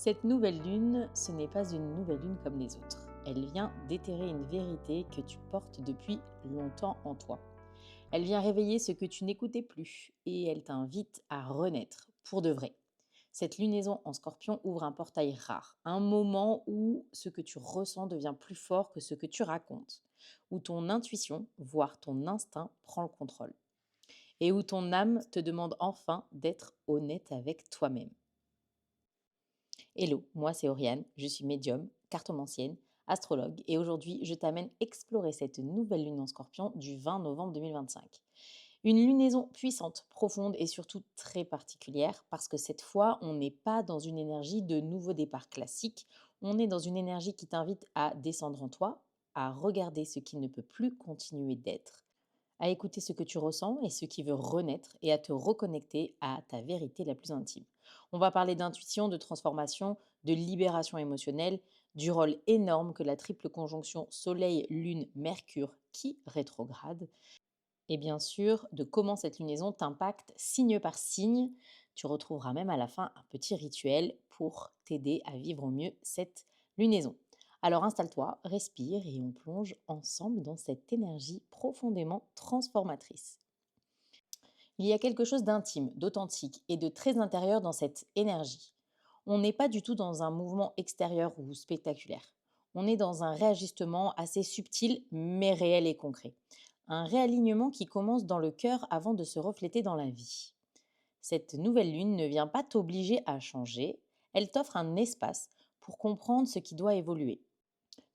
Cette nouvelle lune, ce n'est pas une nouvelle lune comme les autres. Elle vient déterrer une vérité que tu portes depuis longtemps en toi. Elle vient réveiller ce que tu n'écoutais plus et elle t'invite à renaître pour de vrai. Cette lunaison en scorpion ouvre un portail rare, un moment où ce que tu ressens devient plus fort que ce que tu racontes, où ton intuition, voire ton instinct, prend le contrôle et où ton âme te demande enfin d'être honnête avec toi-même. Hello, moi c'est Oriane, je suis médium, cartomancienne, astrologue et aujourd'hui je t'amène explorer cette nouvelle lune en scorpion du 20 novembre 2025. Une lunaison puissante, profonde et surtout très particulière parce que cette fois on n'est pas dans une énergie de nouveau départ classique, on est dans une énergie qui t'invite à descendre en toi, à regarder ce qui ne peut plus continuer d'être, à écouter ce que tu ressens et ce qui veut renaître et à te reconnecter à ta vérité la plus intime. On va parler d'intuition, de transformation, de libération émotionnelle, du rôle énorme que la triple conjonction Soleil-Lune-Mercure qui rétrograde et bien sûr de comment cette lunaison t'impacte signe par signe. Tu retrouveras même à la fin un petit rituel pour t'aider à vivre au mieux cette lunaison. Alors installe-toi, respire et on plonge ensemble dans cette énergie profondément transformatrice. Il y a quelque chose d'intime, d'authentique et de très intérieur dans cette énergie. On n'est pas du tout dans un mouvement extérieur ou spectaculaire. On est dans un réajustement assez subtil mais réel et concret. Un réalignement qui commence dans le cœur avant de se refléter dans la vie. Cette nouvelle lune ne vient pas t'obliger à changer, elle t'offre un espace pour comprendre ce qui doit évoluer.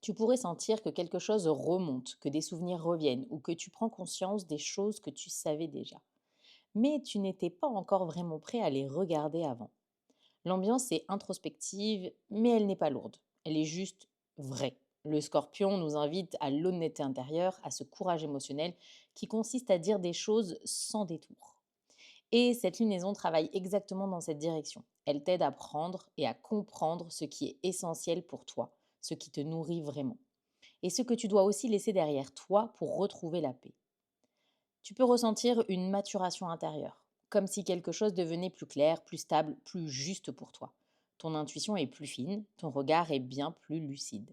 Tu pourrais sentir que quelque chose remonte, que des souvenirs reviennent ou que tu prends conscience des choses que tu savais déjà. Mais tu n'étais pas encore vraiment prêt à les regarder avant. L'ambiance est introspective, mais elle n'est pas lourde. Elle est juste vraie. Le scorpion nous invite à l'honnêteté intérieure, à ce courage émotionnel qui consiste à dire des choses sans détour. Et cette lunaison travaille exactement dans cette direction. Elle t'aide à prendre et à comprendre ce qui est essentiel pour toi, ce qui te nourrit vraiment, et ce que tu dois aussi laisser derrière toi pour retrouver la paix. Tu peux ressentir une maturation intérieure, comme si quelque chose devenait plus clair, plus stable, plus juste pour toi. Ton intuition est plus fine, ton regard est bien plus lucide.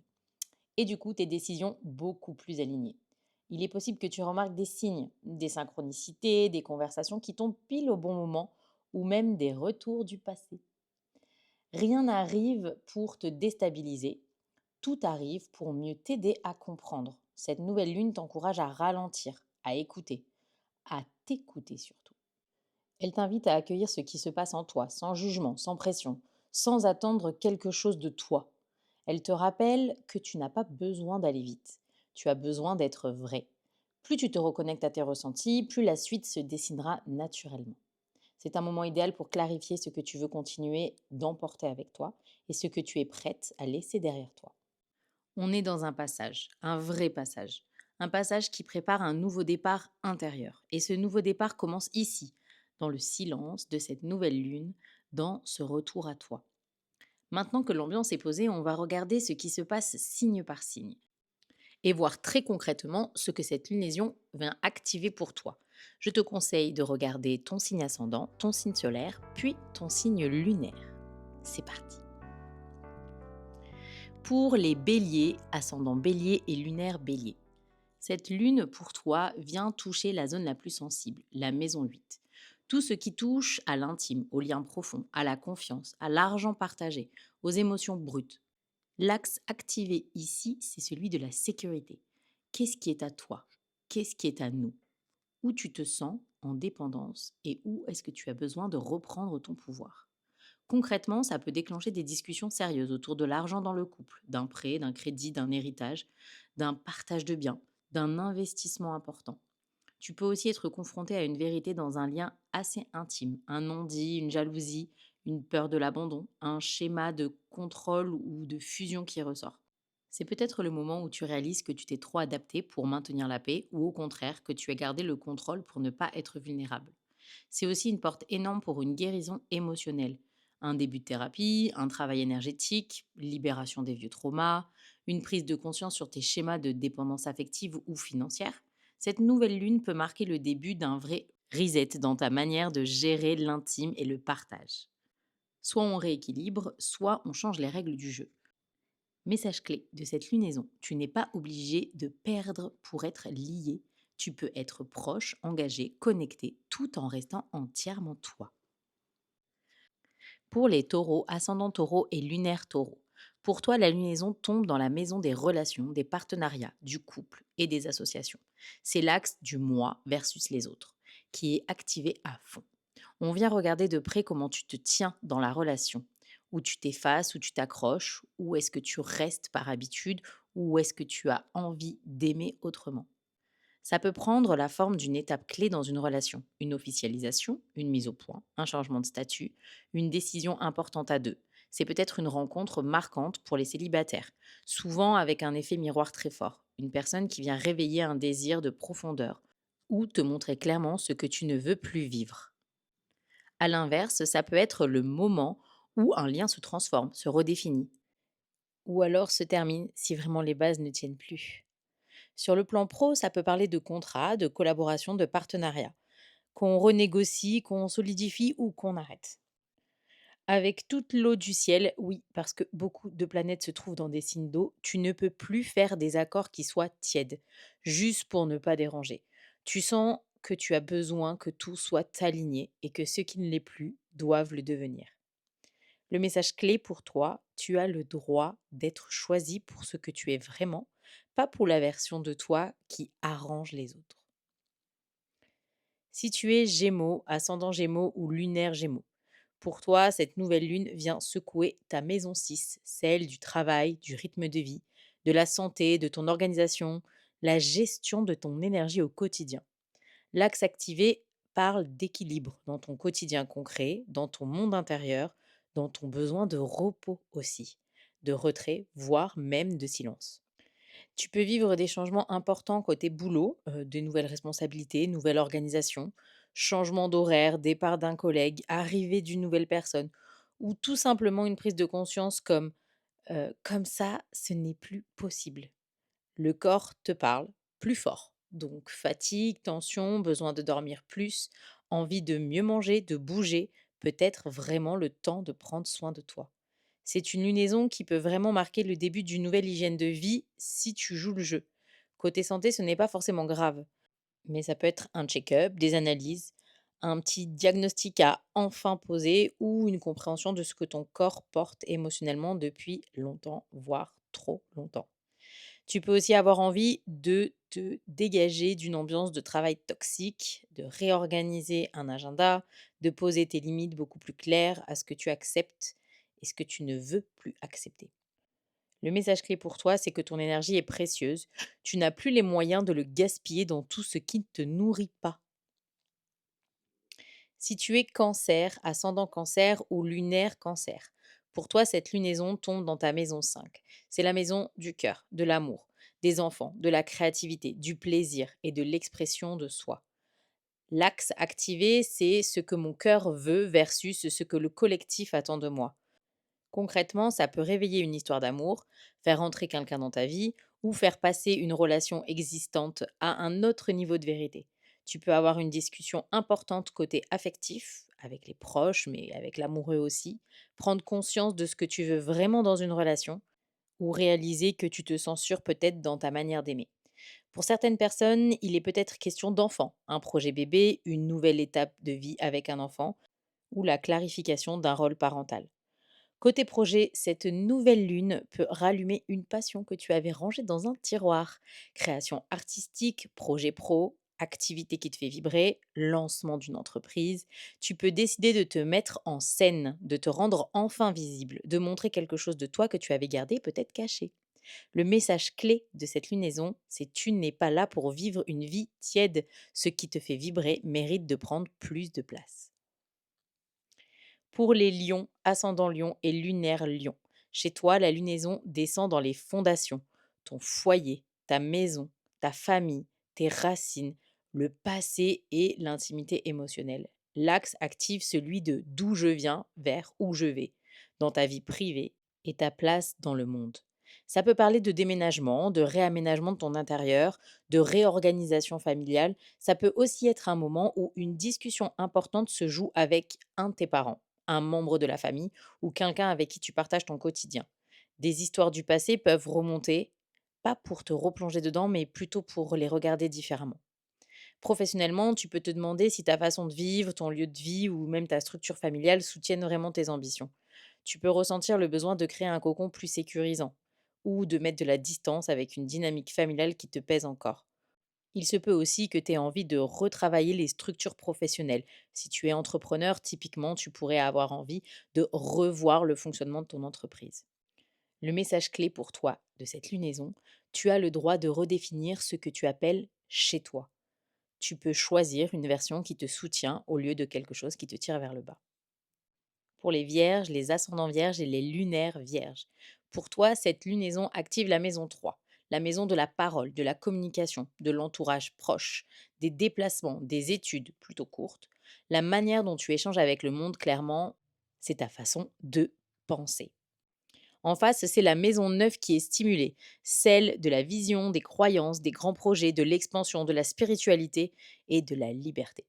Et du coup, tes décisions beaucoup plus alignées. Il est possible que tu remarques des signes, des synchronicités, des conversations qui tombent pile au bon moment, ou même des retours du passé. Rien n'arrive pour te déstabiliser, tout arrive pour mieux t'aider à comprendre. Cette nouvelle lune t'encourage à ralentir, à écouter, à t'écouter surtout. Elle t'invite à accueillir ce qui se passe en toi, sans jugement, sans pression, sans attendre quelque chose de toi. Elle te rappelle que tu n'as pas besoin d'aller vite. Tu as besoin d'être vrai. Plus tu te reconnectes à tes ressentis, plus la suite se dessinera naturellement. C'est un moment idéal pour clarifier ce que tu veux continuer d'emporter avec toi et ce que tu es prête à laisser derrière toi. On est dans un vrai passage. Un passage qui prépare un nouveau départ intérieur. Et ce nouveau départ commence ici, dans le silence de cette nouvelle lune, dans ce retour à toi. Maintenant que l'ambiance est posée, on va regarder ce qui se passe signe par signe et voir très concrètement ce que cette lunaison vient activer pour toi. Je te conseille de regarder ton signe ascendant, ton signe solaire, puis ton signe lunaire. C'est parti. Pour les béliers, ascendant bélier et lunaire bélier. Cette lune, pour toi, vient toucher la zone la plus sensible, la maison 8. Tout ce qui touche à l'intime, aux liens profonds, à la confiance, à l'argent partagé, aux émotions brutes. L'axe activé ici, c'est celui de la sécurité. Qu'est-ce qui est à toi? Qu'est-ce qui est à nous? Où tu te sens en dépendance et où est-ce que tu as besoin de reprendre ton pouvoir? Concrètement, ça peut déclencher des discussions sérieuses autour de l'argent dans le couple, d'un prêt, d'un crédit, d'un héritage, d'un partage de biens, d'un investissement important. Tu peux aussi être confronté à une vérité dans un lien assez intime, un non-dit, une jalousie, une peur de l'abandon, un schéma de contrôle ou de fusion qui ressort. C'est peut-être le moment où tu réalises que tu t'es trop adapté pour maintenir la paix ou au contraire que tu as gardé le contrôle pour ne pas être vulnérable. C'est aussi une porte énorme pour une guérison émotionnelle. Un début de thérapie, un travail énergétique, libération des vieux traumas, une prise de conscience sur tes schémas de dépendance affective ou financière. Cette nouvelle lune peut marquer le début d'un vrai reset dans ta manière de gérer l'intime et le partage. Soit on rééquilibre, soit on change les règles du jeu. Message clé de cette lunaison, tu n'es pas obligé de perdre pour être lié. Tu peux être proche, engagé, connecté, tout en restant entièrement toi. Pour les taureaux, ascendant taureau et lunaire taureau. Pour toi, la lunaison tombe dans la maison des relations, des partenariats, du couple et des associations. C'est l'axe du moi versus les autres, qui est activé à fond. On vient regarder de près comment tu te tiens dans la relation, où tu t'effaces, où tu t'accroches, où est-ce que tu restes par habitude, ou est-ce que tu as envie d'aimer autrement. Ça peut prendre la forme d'une étape clé dans une relation, une officialisation, une mise au point, un changement de statut, une décision importante à deux. C'est peut-être une rencontre marquante pour les célibataires, souvent avec un effet miroir très fort, une personne qui vient réveiller un désir de profondeur ou te montrer clairement ce que tu ne veux plus vivre. À l'inverse, ça peut être le moment où un lien se transforme, se redéfinit, ou alors se termine si vraiment les bases ne tiennent plus. Sur le plan pro, ça peut parler de contrat, de collaboration, de partenariat, qu'on renégocie, qu'on solidifie ou qu'on arrête. Avec toute l'eau du ciel, oui, parce que beaucoup de planètes se trouvent dans des signes d'eau, tu ne peux plus faire des accords qui soient tièdes, juste pour ne pas déranger. Tu sens que tu as besoin que tout soit aligné et que ce qui ne l'est plus doivent le devenir. Le message clé pour toi, tu as le droit d'être choisi pour ce que tu es vraiment, pas pour la version de toi qui arrange les autres. Si tu es Gémeaux, ascendant Gémeaux ou lunaire Gémeaux, pour toi, cette nouvelle lune vient secouer ta maison 6, celle du travail, du rythme de vie, de la santé, de ton organisation, la gestion de ton énergie au quotidien. L'axe activé parle d'équilibre dans ton quotidien concret, dans ton monde intérieur, dans ton besoin de repos aussi, de retrait, voire même de silence. Tu peux vivre des changements importants côté boulot, de nouvelles responsabilités, nouvelle organisation, changement d'horaire, départ d'un collègue, arrivée d'une nouvelle personne, ou tout simplement une prise de conscience comme comme ça, ce n'est plus possible. Le corps te parle plus fort. Donc fatigue, tension, besoin de dormir plus, envie de mieux manger, de bouger, peut-être vraiment le temps de prendre soin de toi. C'est une lunaison qui peut vraiment marquer le début d'une nouvelle hygiène de vie si tu joues le jeu. Côté santé, ce n'est pas forcément grave, mais ça peut être un check-up, des analyses, un petit diagnostic à enfin poser ou une compréhension de ce que ton corps porte émotionnellement depuis longtemps, voire trop longtemps. Tu peux aussi avoir envie de te dégager d'une ambiance de travail toxique, de réorganiser un agenda, de poser tes limites beaucoup plus claires à ce que tu acceptes et ce que tu ne veux plus accepter. Le message clé pour toi, c'est que ton énergie est précieuse. Tu n'as plus les moyens de le gaspiller dans tout ce qui ne te nourrit pas. Si tu es cancer, ascendant cancer ou lunaire cancer, pour toi, cette lunaison tombe dans ta maison 5. C'est la maison du cœur, de l'amour, des enfants, de la créativité, du plaisir et de l'expression de soi. L'axe activé, c'est ce que mon cœur veut versus ce que le collectif attend de moi. Concrètement, ça peut réveiller une histoire d'amour, faire entrer quelqu'un dans ta vie ou faire passer une relation existante à un autre niveau de vérité. Tu peux avoir une discussion importante côté affectif, avec les proches, mais avec l'amoureux aussi, prendre conscience de ce que tu veux vraiment dans une relation ou réaliser que tu te censures peut-être dans ta manière d'aimer. Pour certaines personnes, il est peut-être question d'enfant, un projet bébé, une nouvelle étape de vie avec un enfant ou la clarification d'un rôle parental. Côté projet, cette nouvelle lune peut rallumer une passion que tu avais rangée dans un tiroir. Création artistique, projet pro, activité qui te fait vibrer, lancement d'une entreprise. Tu peux décider de te mettre en scène, de te rendre enfin visible, de montrer quelque chose de toi que tu avais gardé peut-être caché. Le message clé de cette lunaison, c'est tu n'es pas là pour vivre une vie tiède. Ce qui te fait vibrer mérite de prendre plus de place. Pour les lions, ascendant lion et lunaire lion. Chez toi, la lunaison descend dans les fondations, ton foyer, ta maison, ta famille, tes racines, le passé et l'intimité émotionnelle. L'axe active celui de d'où je viens vers où je vais, dans ta vie privée et ta place dans le monde. Ça peut parler de déménagement, de réaménagement de ton intérieur, de réorganisation familiale. Ça peut aussi être un moment où une discussion importante se joue avec un de tes parents, un membre de la famille ou quelqu'un avec qui tu partages ton quotidien. Des histoires du passé peuvent remonter, pas pour te replonger dedans, mais plutôt pour les regarder différemment. Professionnellement, tu peux te demander si ta façon de vivre, ton lieu de vie ou même ta structure familiale soutiennent vraiment tes ambitions. Tu peux ressentir le besoin de créer un cocon plus sécurisant ou de mettre de la distance avec une dynamique familiale qui te pèse encore. Il se peut aussi que tu aies envie de retravailler les structures professionnelles. Si tu es entrepreneur, typiquement, tu pourrais avoir envie de revoir le fonctionnement de ton entreprise. Le message clé pour toi de cette lunaison, tu as le droit de redéfinir ce que tu appelles chez toi. Tu peux choisir une version qui te soutient au lieu de quelque chose qui te tire vers le bas. Pour les vierges, les ascendants vierges et les lunaires vierges. Pour toi, cette lunaison active la maison 3, la maison de la parole, de la communication, de l'entourage proche, des déplacements, des études plutôt courtes. La manière dont tu échanges avec le monde, clairement, c'est ta façon de penser. En face, c'est la maison 9 qui est stimulée, celle de la vision, des croyances, des grands projets, de l'expansion, de la spiritualité et de la liberté.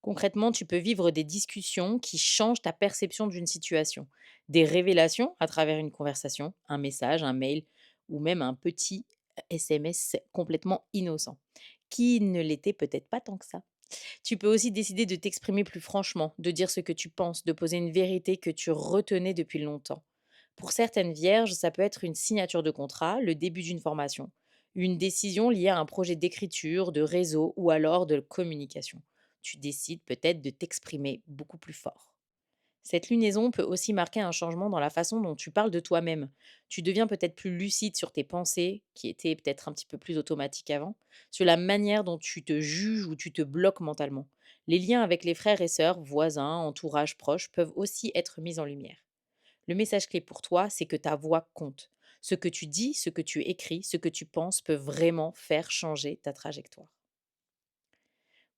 Concrètement, tu peux vivre des discussions qui changent ta perception d'une situation, des révélations à travers une conversation, un message, un mail ou même un petit SMS complètement innocent, qui ne l'était peut-être pas tant que ça. Tu peux aussi décider de t'exprimer plus franchement, de dire ce que tu penses, de poser une vérité que tu retenais depuis longtemps. Pour certaines vierges, ça peut être une signature de contrat, le début d'une formation, une décision liée à un projet d'écriture, de réseau ou alors de communication. Tu décides peut-être de t'exprimer beaucoup plus fort. Cette lunaison peut aussi marquer un changement dans la façon dont tu parles de toi-même. Tu deviens peut-être plus lucide sur tes pensées, qui étaient peut-être un petit peu plus automatiques avant, sur la manière dont tu te juges ou tu te bloques mentalement. Les liens avec les frères et sœurs, voisins, entourage proche peuvent aussi être mis en lumière. Le message clé pour toi, c'est que ta voix compte. Ce que tu dis, ce que tu écris, ce que tu penses peut vraiment faire changer ta trajectoire.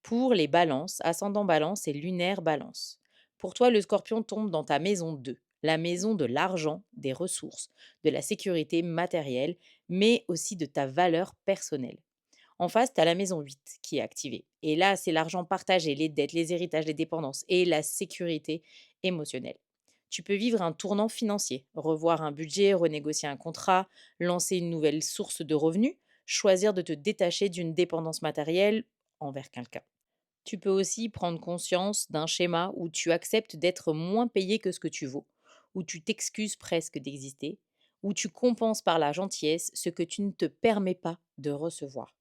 Pour les balances, ascendant balance et lunaire balance. Pour toi, le scorpion tombe dans ta maison 2, la maison de l'argent, des ressources, de la sécurité matérielle, mais aussi de ta valeur personnelle. En face, tu as la maison 8 qui est activée. Et là, c'est l'argent partagé, les dettes, les héritages, les dépendances et la sécurité émotionnelle. Tu peux vivre un tournant financier, revoir un budget, renégocier un contrat, lancer une nouvelle source de revenus, choisir de te détacher d'une dépendance matérielle envers quelqu'un. Tu peux aussi prendre conscience d'un schéma où tu acceptes d'être moins payé que ce que tu vaux, où tu t'excuses presque d'exister, où tu compenses par la gentillesse ce que tu ne te permets pas de recevoir.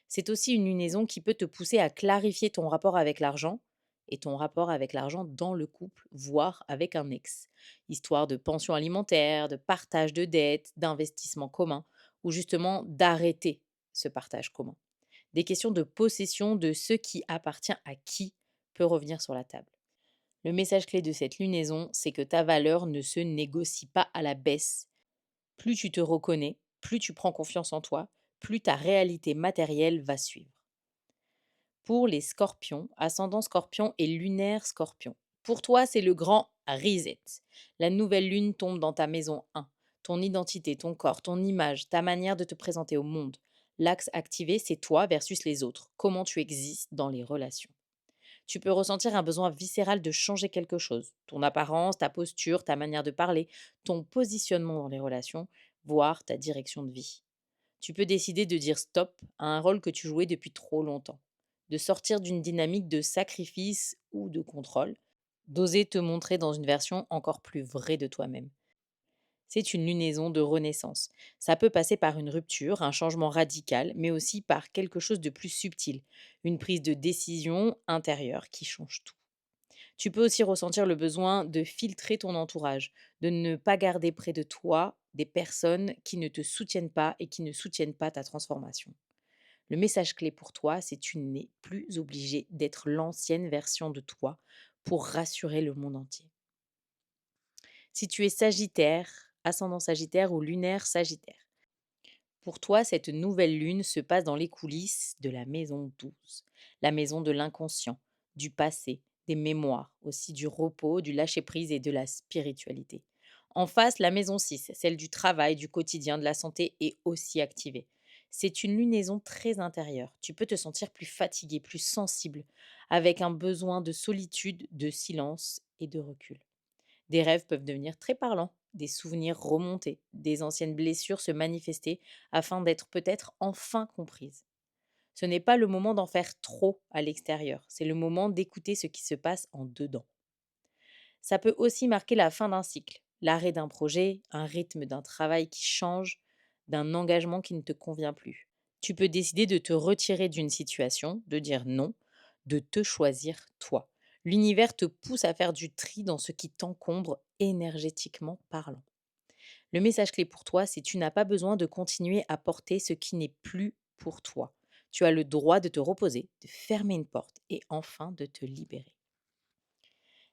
C'est aussi une lunaison qui peut te pousser à clarifier ton rapport avec l'argent et ton rapport avec l'argent dans le couple, voire avec un ex. Histoire de pension alimentaire, de partage de dettes, d'investissement commun, ou justement d'arrêter ce partage commun. Des questions de possession de ce qui appartient à qui peut revenir sur la table. Le message clé de cette lunaison, c'est que ta valeur ne se négocie pas à la baisse. Plus tu te reconnais, plus tu prends confiance en toi, plus ta réalité matérielle va suivre. Pour les scorpions, ascendant scorpion et lunaire scorpion. Pour toi, c'est le grand reset. La nouvelle lune tombe dans ta maison 1. Ton identité, ton corps, ton image, ta manière de te présenter au monde. L'axe activé, c'est toi versus les autres. Comment tu existes dans les relations. Tu peux ressentir un besoin viscéral de changer quelque chose. Ton apparence, ta posture, ta manière de parler, ton positionnement dans les relations, voire ta direction de vie. Tu peux décider de dire stop à un rôle que tu jouais depuis trop longtemps, de sortir d'une dynamique de sacrifice ou de contrôle, d'oser te montrer dans une version encore plus vraie de toi-même. C'est une lunaison de renaissance. Ça peut passer par une rupture, un changement radical, mais aussi par quelque chose de plus subtil, une prise de décision intérieure qui change tout. Tu peux aussi ressentir le besoin de filtrer ton entourage, de ne pas garder près de toi des personnes qui ne te soutiennent pas et qui ne soutiennent pas ta transformation. Le message clé pour toi, c'est que tu n'es plus obligé d'être l'ancienne version de toi pour rassurer le monde entier. Si tu es Sagittaire, ascendant Sagittaire ou lunaire Sagittaire, pour toi, cette nouvelle lune se passe dans les coulisses de la maison 12, la maison de l'inconscient, du passé, des mémoires, aussi du repos, du lâcher-prise et de la spiritualité. En face, la maison 6, celle du travail, du quotidien, de la santé, est aussi activée. C'est une lunaison très intérieure. Tu peux te sentir plus fatigué, plus sensible, avec un besoin de solitude, de silence et de recul. Des rêves peuvent devenir très parlants, des souvenirs remonter, des anciennes blessures se manifester afin d'être peut-être enfin comprises. Ce n'est pas le moment d'en faire trop à l'extérieur, c'est le moment d'écouter ce qui se passe en dedans. Ça peut aussi marquer la fin d'un cycle, l'arrêt d'un projet, un rythme d'un travail qui change, d'un engagement qui ne te convient plus. Tu peux décider de te retirer d'une situation, de dire non, de te choisir toi. L'univers te pousse à faire du tri dans ce qui t'encombre énergétiquement parlant. Le message clé pour toi, c'est tu n'as pas besoin de continuer à porter ce qui n'est plus pour toi. Tu as le droit de te reposer, de fermer une porte et enfin de te libérer.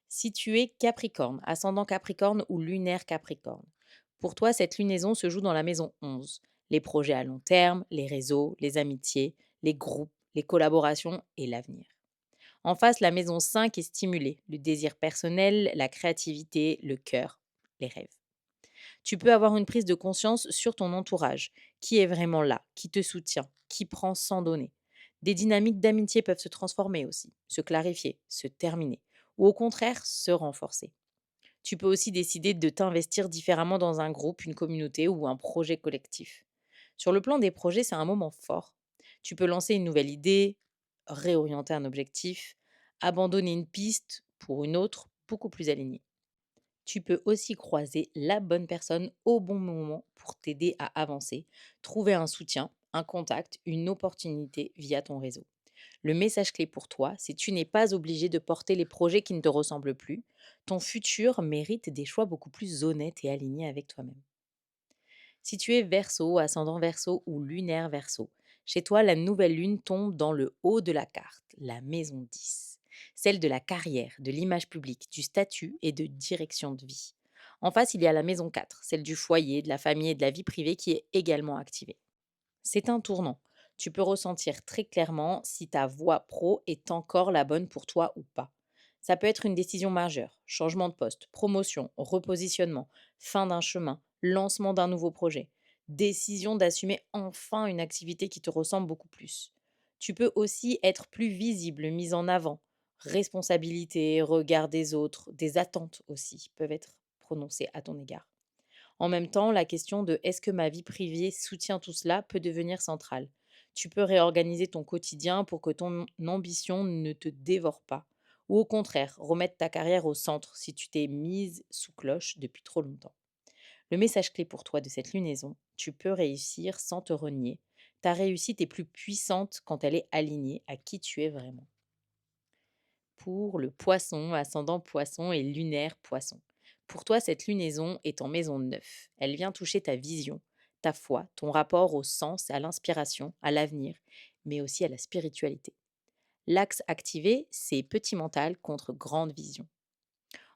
Si tu es Capricorne, ascendant Capricorne ou lunaire Capricorne, pour toi, cette lunaison se joue dans la maison 11. Les projets à long terme, les réseaux, les amitiés, les groupes, les collaborations et l'avenir. En face, la maison 5 est stimulée, le désir personnel, la créativité, le cœur, les rêves. Tu peux avoir une prise de conscience sur ton entourage, qui est vraiment là, qui te soutient, qui prend sans donner. Des dynamiques d'amitié peuvent se transformer aussi, se clarifier, se terminer, ou au contraire se renforcer. Tu peux aussi décider de t'investir différemment dans un groupe, une communauté ou un projet collectif. Sur le plan des projets, c'est un moment fort. Tu peux lancer une nouvelle idée, réorienter un objectif, abandonner une piste pour une autre beaucoup plus alignée. Tu peux aussi croiser la bonne personne au bon moment pour t'aider à avancer, trouver un soutien, un contact, une opportunité via ton réseau. Le message clé pour toi, c'est que tu n'es pas obligé de porter les projets qui ne te ressemblent plus. Ton futur mérite des choix beaucoup plus honnêtes et alignés avec toi-même. Si tu es Verseau, ascendant Verseau ou lunaire Verseau, chez toi, la nouvelle lune tombe dans le haut de la carte, la maison 10, celle de la carrière, de l'image publique, du statut et de direction de vie. En face, il y a la maison 4, celle du foyer, de la famille et de la vie privée qui est également activée. C'est un tournant. Tu peux ressentir très clairement si ta voie pro est encore la bonne pour toi ou pas. Ça peut être une décision majeure, changement de poste, promotion, repositionnement, fin d'un chemin, lancement d'un nouveau projet, décision d'assumer enfin une activité qui te ressemble beaucoup plus. Tu peux aussi être plus visible, mise en avant. Responsabilité, regard des autres, des attentes aussi peuvent être prononcées à ton égard. En même temps, la question de est-ce que ma vie privée soutient tout cela peut devenir centrale. Tu peux réorganiser ton quotidien pour que ton ambition ne te dévore pas. Ou au contraire, remettre ta carrière au centre si tu t'es mise sous cloche depuis trop longtemps. Le message clé pour toi de cette lunaison, tu peux réussir sans te renier. Ta réussite est plus puissante quand elle est alignée à qui tu es vraiment. Pour le poisson, ascendant poisson et lunaire poisson. Pour toi, cette lunaison est en maison 9. Elle vient toucher ta vision, ta foi, ton rapport au sens, à l'inspiration, à l'avenir, mais aussi à la spiritualité. L'axe activé, c'est petit mental contre grande vision.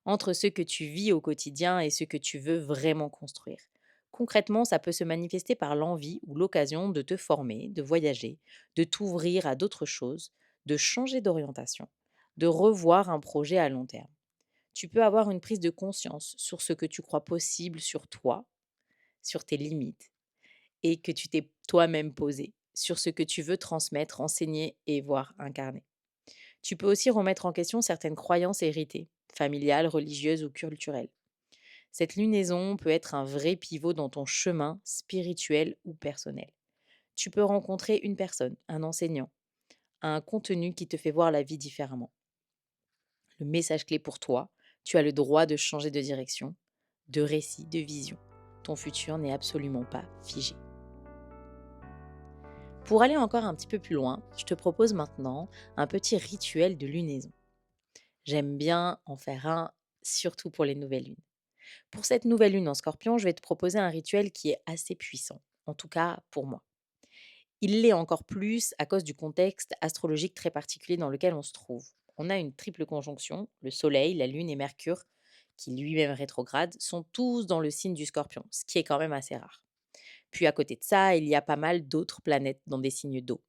Entre ce que tu vis au quotidien et ce que tu veux vraiment construire. Concrètement, ça peut se manifester par l'envie ou l'occasion de te former, de voyager, de t'ouvrir à d'autres choses, de changer d'orientation, de revoir un projet à long terme. Tu peux avoir une prise de conscience sur ce que tu crois possible sur toi, sur tes limites, et que tu t'es toi-même posé, sur ce que tu veux transmettre, enseigner et voir incarner. Tu peux aussi remettre en question certaines croyances héritées, familiales, religieuses ou culturelles. Cette lunaison peut être un vrai pivot dans ton chemin spirituel ou personnel. Tu peux rencontrer une personne, un enseignant, un contenu qui te fait voir la vie différemment. Le message clé pour toi, tu as le droit de changer de direction, de récit, de vision. Ton futur n'est absolument pas figé. Pour aller encore un petit peu plus loin, je te propose maintenant un petit rituel de lunaison. J'aime bien en faire un, surtout pour les nouvelles lunes. Pour cette nouvelle lune en Scorpion, je vais te proposer un rituel qui est assez puissant, en tout cas pour moi. Il l'est encore plus à cause du contexte astrologique très particulier dans lequel on se trouve. On a une triple conjonction, le Soleil, la Lune et Mercure, qui lui-même rétrograde, sont tous dans le signe du Scorpion, ce qui est quand même assez rare. Puis à côté de ça, il y a pas mal d'autres planètes dans des signes d'eau.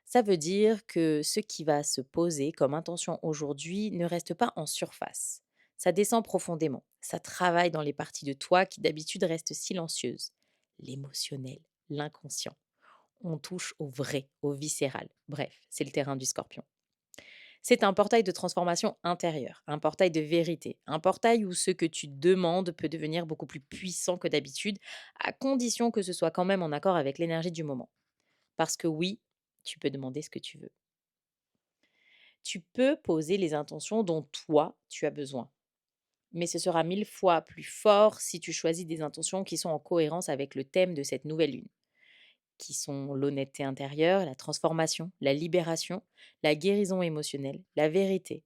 Ça veut dire que ce qui va se poser comme intention aujourd'hui ne reste pas en surface. Ça descend profondément. Ça travaille dans les parties de toi qui d'habitude restent silencieuses. L'émotionnel, l'inconscient. On touche au vrai, au viscéral. Bref, c'est le terrain du scorpion. C'est un portail de transformation intérieure, un portail de vérité, un portail où ce que tu demandes peut devenir beaucoup plus puissant que d'habitude, à condition que ce soit quand même en accord avec l'énergie du moment. Parce que oui, tu peux demander ce que tu veux. Tu peux poser les intentions dont toi, tu as besoin. Mais ce sera 1000 fois plus fort si tu choisis des intentions qui sont en cohérence avec le thème de cette nouvelle lune, qui sont l'honnêteté intérieure, la transformation, la libération, la guérison émotionnelle, la vérité,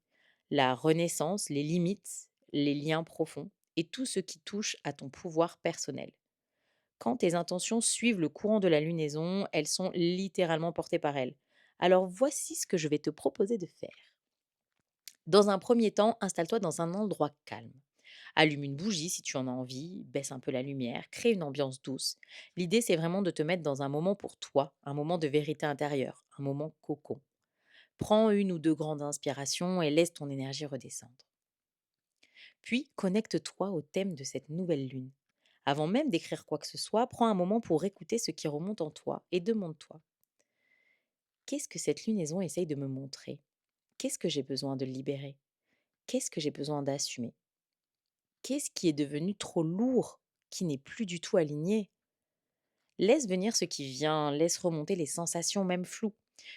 la renaissance, les limites, les liens profonds et tout ce qui touche à ton pouvoir personnel. Quand tes intentions suivent le courant de la lunaison, elles sont littéralement portées par elle. Alors voici ce que je vais te proposer de faire. Dans un premier temps, installe-toi dans un endroit calme. Allume une bougie si tu en as envie, baisse un peu la lumière, crée une ambiance douce. L'idée, c'est vraiment de te mettre dans un moment pour toi, un moment de vérité intérieure, un moment cocon. Prends une ou deux grandes inspirations et laisse ton énergie redescendre. Puis, connecte-toi au thème de cette nouvelle lune. Avant même d'écrire quoi que ce soit, prends un moment pour écouter ce qui remonte en toi et demande-toi, qu'est-ce que cette lunaison essaye de me montrer? Qu'est-ce que j'ai besoin de libérer? Qu'est-ce que j'ai besoin d'assumer? Qu'est-ce qui est devenu trop lourd, qui n'est plus du tout aligné? Laisse venir ce qui vient, laisse remonter les sensations même floues.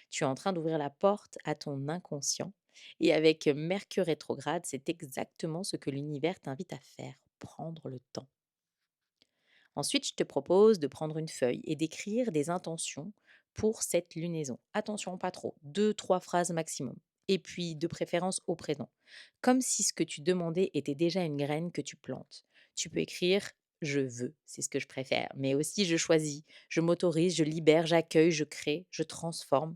Tu es en train d'ouvrir la porte à ton inconscient. Et avec Mercure rétrograde, c'est exactement ce que l'univers t'invite à faire, prendre le temps. Ensuite, je te propose de prendre une feuille et d'écrire des intentions pour cette lunaison. Attention, pas trop, deux, trois phrases maximum. Et puis, de préférence au présent. Comme si ce que tu demandais était déjà une graine que tu plantes. Tu peux écrire je veux, c'est ce que je préfère, mais aussi je choisis, je m'autorise, je libère, j'accueille, je crée, je transforme.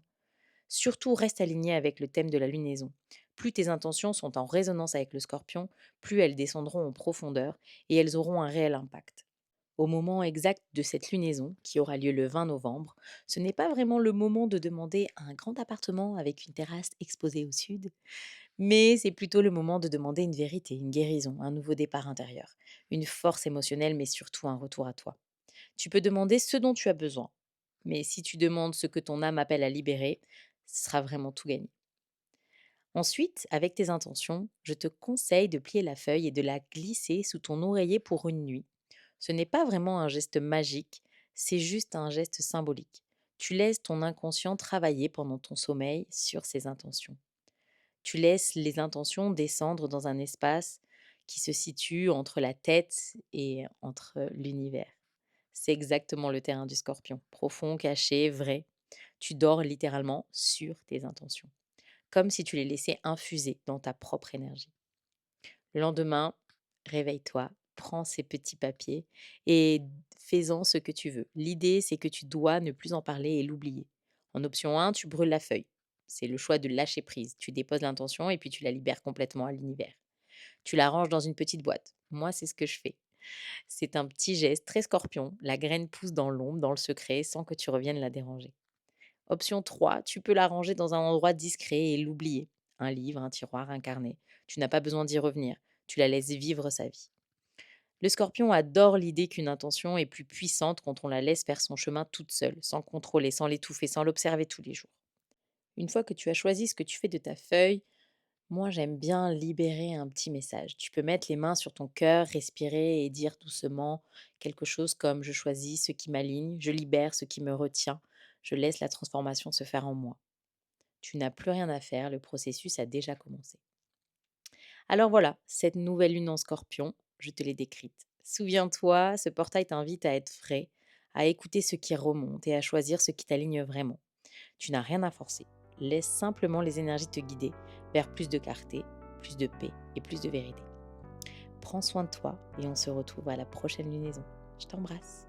Surtout, reste aligné avec le thème de la lunaison. Plus tes intentions sont en résonance avec le scorpion, plus elles descendront en profondeur et elles auront un réel impact. Au moment exact de cette lunaison, qui aura lieu le 20 novembre, ce n'est pas vraiment le moment de demander un grand appartement avec une terrasse exposée au sud, mais c'est plutôt le moment de demander une vérité, une guérison, un nouveau départ intérieur, une force émotionnelle, mais surtout un retour à toi. Tu peux demander ce dont tu as besoin, mais si tu demandes ce que ton âme appelle à libérer, ce sera vraiment tout gagné. Ensuite, avec tes intentions, je te conseille de plier la feuille et de la glisser sous ton oreiller pour une nuit. Ce n'est pas vraiment un geste magique, c'est juste un geste symbolique. Tu laisses ton inconscient travailler pendant ton sommeil sur ses intentions. Tu laisses les intentions descendre dans un espace qui se situe entre la tête et entre l'univers. C'est exactement le terrain du scorpion, profond, caché, vrai. Tu dors littéralement sur tes intentions, comme si tu les laissais infuser dans ta propre énergie. Le lendemain, réveille-toi, prends ces petits papiers et fais-en ce que tu veux. L'idée, c'est que tu dois ne plus en parler et l'oublier. En option 1, tu brûles la feuille. C'est le choix de lâcher prise. Tu déposes l'intention et puis tu la libères complètement à l'univers. Tu la ranges dans une petite boîte. Moi, c'est ce que je fais. C'est un petit geste très scorpion. La graine pousse dans l'ombre, dans le secret, sans que tu reviennes la déranger. Option 3, tu peux la ranger dans un endroit discret et l'oublier. Un livre, un tiroir, un carnet. Tu n'as pas besoin d'y revenir. Tu la laisses vivre sa vie. Le scorpion adore l'idée qu'une intention est plus puissante quand on la laisse faire son chemin toute seule, sans contrôler, sans l'étouffer, sans l'observer tous les jours. Une fois que tu as choisi ce que tu fais de ta feuille, moi j'aime bien libérer un petit message. Tu peux mettre les mains sur ton cœur, respirer et dire doucement quelque chose comme je choisis ce qui m'aligne, je libère ce qui me retient, je laisse la transformation se faire en moi. Tu n'as plus rien à faire, le processus a déjà commencé. Alors voilà, cette nouvelle lune en scorpion, je te l'ai décrite. Souviens-toi, ce portail t'invite à être vrai, à écouter ce qui remonte et à choisir ce qui t'aligne vraiment. Tu n'as rien à forcer. Laisse simplement les énergies te guider vers plus de clarté, plus de paix et plus de vérité. Prends soin de toi et on se retrouve à la prochaine lunaison. Je t'embrasse.